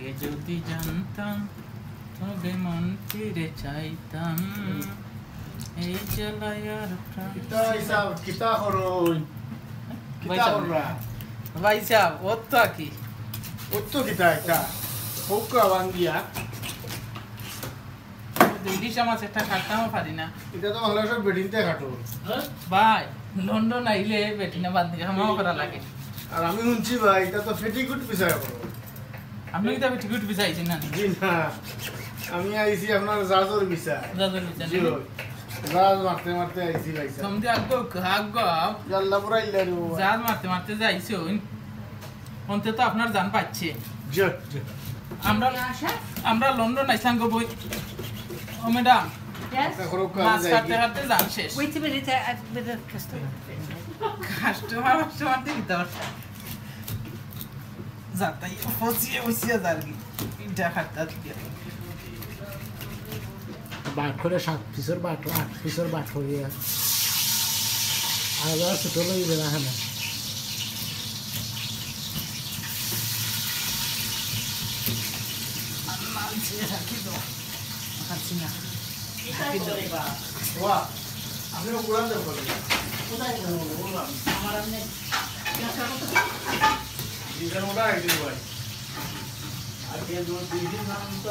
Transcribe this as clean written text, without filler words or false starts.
আগে যদি জানতাম তবে মন ফিরে চাইতাম এই জ্বালায় আর প্রাণ কিতা করুন কিতা কররা ভাই সাহেব ওর তো কি উত্তো কিতা এটা হোকা বাঙ্গিয়া ইলিশ মাছ একটা খাটাও পারি না এটা তো বাংলাদেশের বেডিংতে কাটো ভাই লন্ডন আইলে বেটিনা বান্ধি খামাও করা লাগে আর আমি শুনছি ভাই এটা তো ফেটিকুট পিছায় করো আপনি কি তবে টিকিট পিছাইছেন না জি না আমি আইছি আপনার জাজর পিছা দাদুর পিছাই জি জাজ মারতে মারতে আইছি ভাই সাহেব সমদি আগ্গো আল্লাহ পুরা ইল্লারু জাল মারতে মারতে যাইছো অন্তে তো আপনার জান পাচ্ছে জি আমরা আমরা লন্ডন আইসাং গো বই ও ম্যাডাম Yes? মাছ কাটতে কাটতে যান শেষ Wait a minute, with the customer. Customer দিতে পারছে যাতাই ফসিয়ে যারগি ইটা খাটতা দিয়ে বাট করে 7 পিসের বাট 8 পিসের বাট হয়ে আবার ছোট লইবে না হ্যাঁ মানছে রাখি তো খাচ্ছি না ওয়া আপনি পুরান দেব কোথায় বললাম আমার আপনি দিন ওটা আইছি ভাই আর কে 2 দিন নাম তো